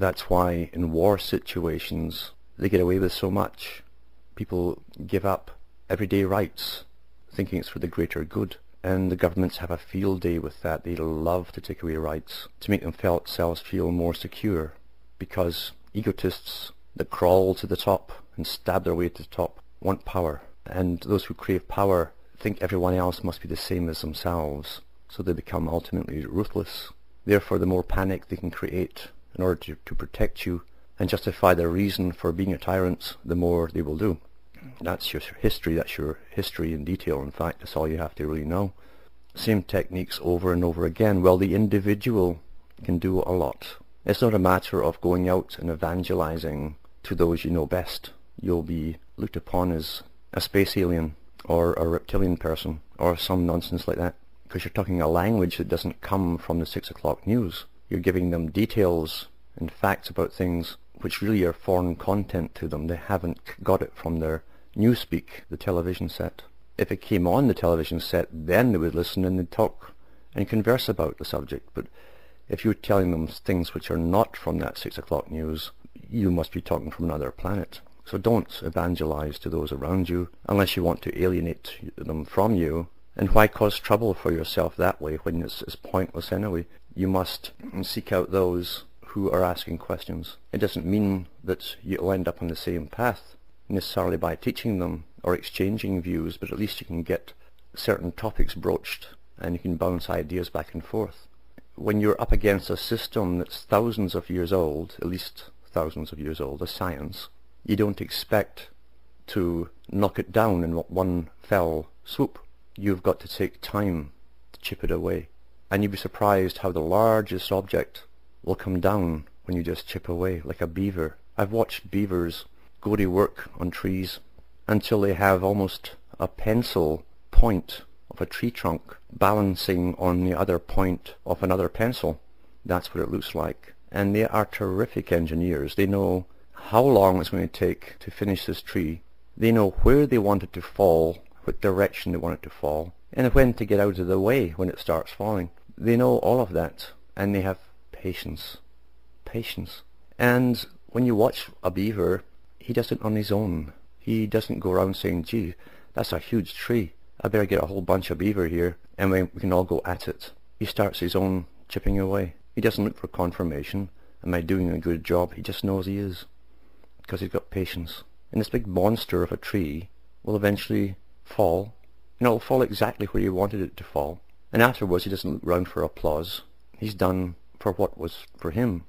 That's why in war situations they get away with so much. People give up everyday rights, thinking it's for the greater good. And the governments have a field day with that. They love to take away rights to make themselves feel more secure, because egotists that crawl to the top and stab their way to the top want power. And those who crave power think everyone else must be the same as themselves, so they become ultimately ruthless. Therefore, the more panic they can create in order to protect you and justify their reason for being a tyrant, the more they will do. That's your history. That's your history in detail. In fact, that's all you have to really know. Same techniques over and over again. Well, the individual can do a lot. It's not a matter of going out and evangelizing to those you know best. You'll be looked upon as a space alien or a reptilian person or some nonsense like that, because you're talking a language that doesn't come from the 6 o'clock news. You're giving them details and facts about things which really are foreign content to them. They haven't got it from their newspeak, the television set. If it came on the television set, then they would listen and they'd talk and converse about the subject. But if you're telling them things which are not from that 6 o'clock news, you must be talking from another planet. So don't evangelize to those around you unless you want to alienate them from you. And why cause trouble for yourself that way when it's pointless anyway? You must seek out those who are asking questions. It doesn't mean that you'll end up on the same path necessarily by teaching them or exchanging views, but at least you can get certain topics broached and you can bounce ideas back and forth. When you're up against a system that's thousands of years old, at least thousands of years old, a science, you don't expect to knock it down in one fell swoop. You've got to take time to chip it away. And you'd be surprised how the largest object will come down when you just chip away, like a beaver. I've watched beavers go to work on trees until they have almost a pencil point of a tree trunk balancing on the other point of another pencil. That's what it looks like. And they are terrific engineers. They know how long it's going to take to finish this tree. They know where they want it to fall, what direction they want it to fall, and when to get out of the way when it starts falling. They know all of that, and they have patience. Patience. And when you watch a beaver, he does it on his own. He doesn't go around saying, gee, that's a huge tree. I better get a whole bunch of beaver here, and we can all go at it. He starts his own chipping away. He doesn't look for confirmation. Am I doing a good job? He just knows he is, because he's got patience. And this big monster of a tree will eventually fall, and it'll fall exactly where you wanted it to fall. And afterwards he doesn't look round for applause. He's done for what was for him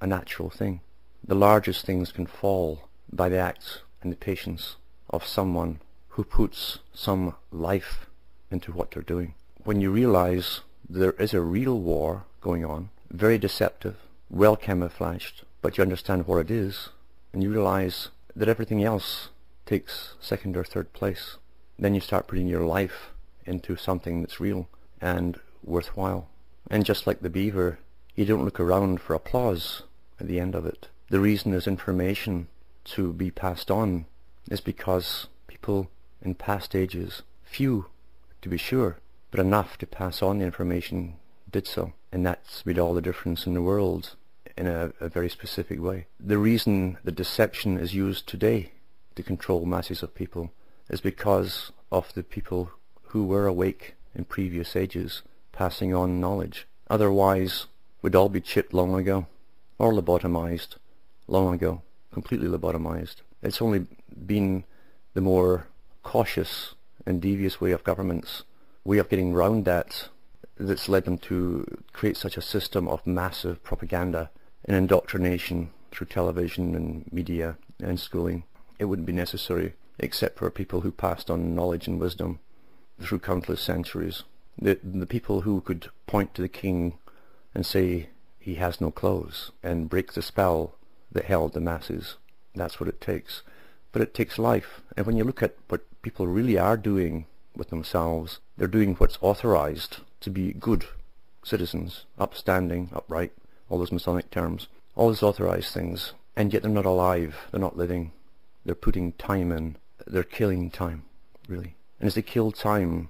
a natural thing. The largest things can fall by the acts and the patience of someone who puts some life into what they're doing. When you realize there is a real war going on, very deceptive, well camouflaged, but you understand what it is, and you realize that everything else takes second or third place, then you start putting your life into something that's real and worthwhile. And just like the beaver, you don't look around for applause at the end of it. The reason there's information to be passed on is because people in past ages, few to be sure, but enough to pass on the information, did so. And that's made all the difference in the world in a very specific way. The reason the deception is used today to control masses of people is because of the people who were awake in previous ages passing on knowledge. Otherwise, we'd all be chipped long ago, or lobotomized long ago, completely lobotomized. It's only been the more cautious and devious way of governments, way of getting round that, that's led them to create such a system of massive propaganda and indoctrination through television and media and schooling. It wouldn't be necessary except for people who passed on knowledge and wisdom through countless centuries. The people who could point to the king and say he has no clothes and break the spell that held the masses. That's what it takes. But it takes life. And when you look at what people really are doing with themselves, they're doing what's authorized to be good citizens, upstanding, upright, all those Masonic terms, all those authorized things, and yet they're not alive, they're not living. They're putting time in, they're killing time, really. And as they kill time,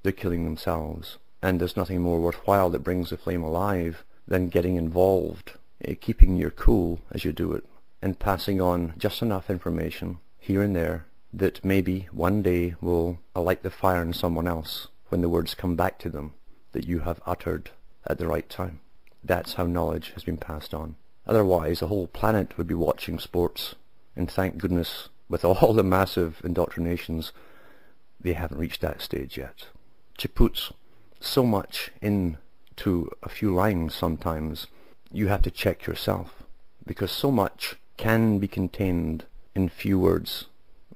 they're killing themselves. And there's nothing more worthwhile that brings the flame alive than getting involved keeping your cool as you do it, and passing on just enough information here and there that maybe one day will alight the fire in someone else when the words come back to them that you have uttered at the right time. That's how knowledge has been passed on. Otherwise, the whole planet would be watching sports, and thank goodness, with all the massive indoctrinations, they haven't reached that stage yet. To put so much into a few lines sometimes, you have to check yourself, because so much can be contained in few words,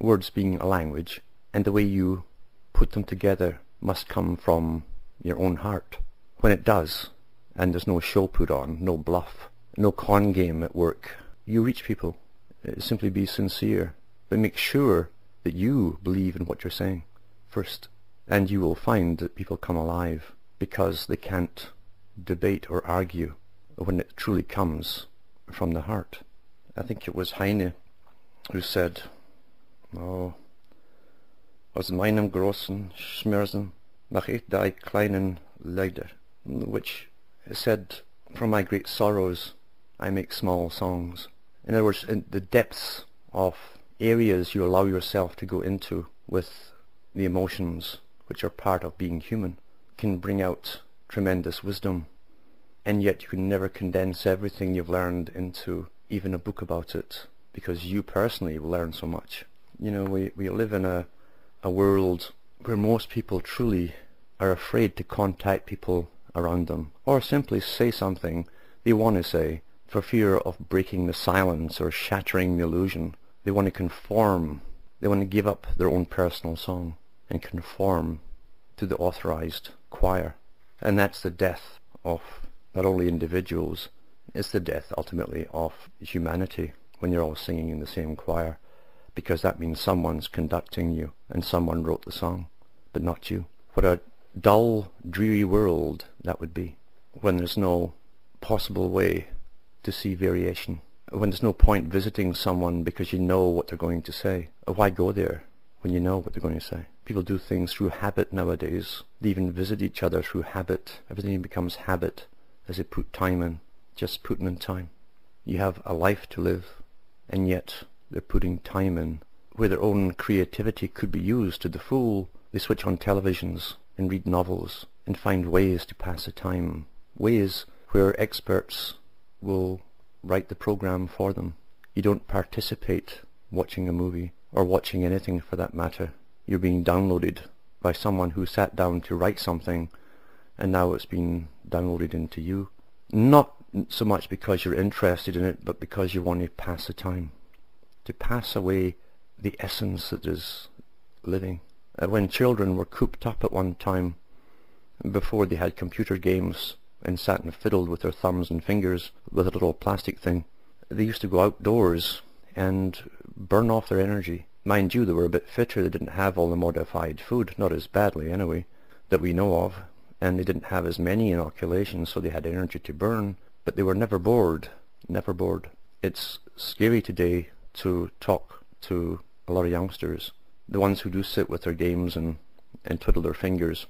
words being a language, and the way you put them together must come from your own heart. When it does, and there's no show put on, no bluff, no con game at work, you reach people. Simply be sincere, but make sure that you believe in what you're saying first, and you will find that people come alive, because they can't debate or argue when it truly comes from the heart. I think it was Heine who said, aus meinem großen Schmerzen mach ich die kleinen Lieder, which said, from my great sorrows I make small songs. In other words, in the depths of areas you allow yourself to go into with the emotions, which are part of being human, can bring out tremendous wisdom, and yet you can never condense everything you've learned into even a book about it, because you personally will learn so much. You know, we live in a world where most people truly are afraid to contact people around them, or simply say something they want to say, for fear of breaking the silence or shattering the illusion. They want to conform. They want to give up their own personal song and conform to the authorized choir. And that's the death of not only individuals, it's the death ultimately of humanity when you're all singing in the same choir, because that means someone's conducting you and someone wrote the song, but not you. What a dull, dreary world that would be, when there's no possible way to see variation, when there's no point visiting someone because you know what they're going to say. Why go there when you know what they're going to say? People do things through habit nowadays. They even visit each other through habit. Everything becomes habit as they put time in, just putting in time. You have a life to live, and yet they're putting time in where their own creativity could be used to the full. They switch on televisions and read novels and find ways to pass the time, ways where experts will write the program for them. You don't participate watching a movie, or watching anything for that matter. You're being downloaded by someone who sat down to write something, and now it's been downloaded into you. Not so much because you're interested in it, but because you want to pass the time, to pass away the essence that is living. When children were cooped up at one time, before they had computer games and sat and fiddled with their thumbs and fingers with a little plastic thing, they used to go outdoors and burn off their energy. Mind you, they were a bit fitter. They didn't have all the modified food, not as badly anyway, that we know of, and they didn't have as many inoculations, so they had energy to burn, but they were never bored, never bored. It's scary today to talk to a lot of youngsters, the ones who do sit with their games and twiddle their fingers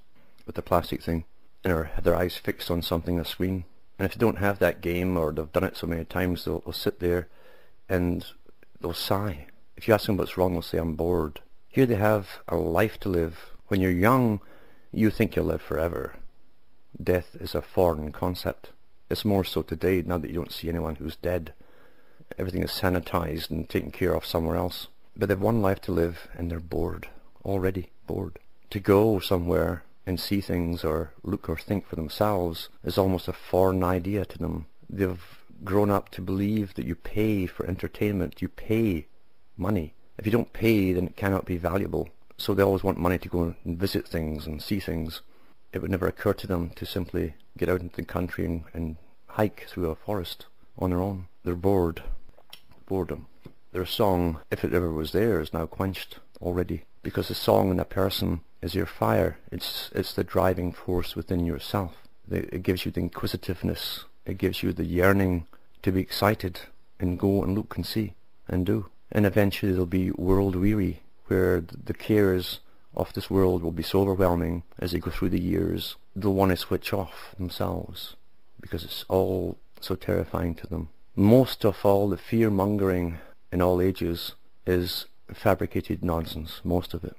with the plastic thing, and have their eyes fixed on something, a screen. And if they don't have that game, or they've done it so many times, they'll sit there and they'll sigh. If you ask them what's wrong, they'll say, I'm bored. Here they have a life to live. When you're young, you think you'll live forever. Death is a foreign concept. It's more so today, now that you don't see anyone who's dead. Everything is sanitized and taken care of somewhere else. But they've one life to live, and they're bored. Already bored. To go somewhere and see things or look or think for themselves is almost a foreign idea to them. They've grown up to believe that you pay for entertainment, you pay money. If you don't pay, then it cannot be valuable. So they always want money to go and visit things and see things. It would never occur to them to simply get out into the country and hike through a forest on their own. They're bored. Boredom. Their song, if it ever was there, is now quenched already, because the song in a person is your fire. It's the driving force within yourself. It gives you the inquisitiveness. It gives you the yearning to be excited and go and look and see and do. And eventually they'll be world weary, where the cares of this world will be so overwhelming as they go through the years, they'll want to switch off themselves, because it's all so terrifying to them. Most of all the fear-mongering in all ages is fabricated nonsense, most of it.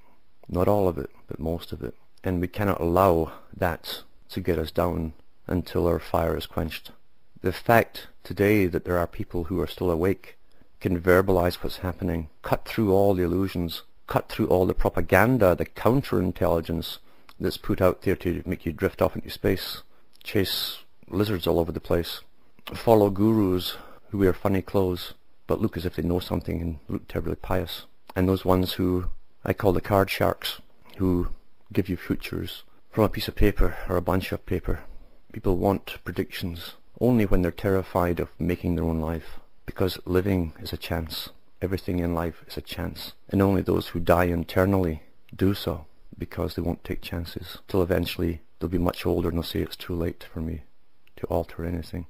Not all of it, but most of it. And we cannot allow that to get us down until our fire is quenched. The fact today that there are people who are still awake, can verbalize what's happening, cut through all the illusions, cut through all the propaganda, the counterintelligence that's put out there to make you drift off into space, chase lizards all over the place, follow gurus who wear funny clothes but look as if they know something and look terribly pious, and those ones who I call the card sharks, who give you futures from a piece of paper or a bunch of paper. People want predictions only when they're terrified of making their own life, because living is a chance. Everything in life is a chance, and only those who die internally do so because they won't take chances, till eventually they'll be much older and they'll say it's too late for me to alter anything.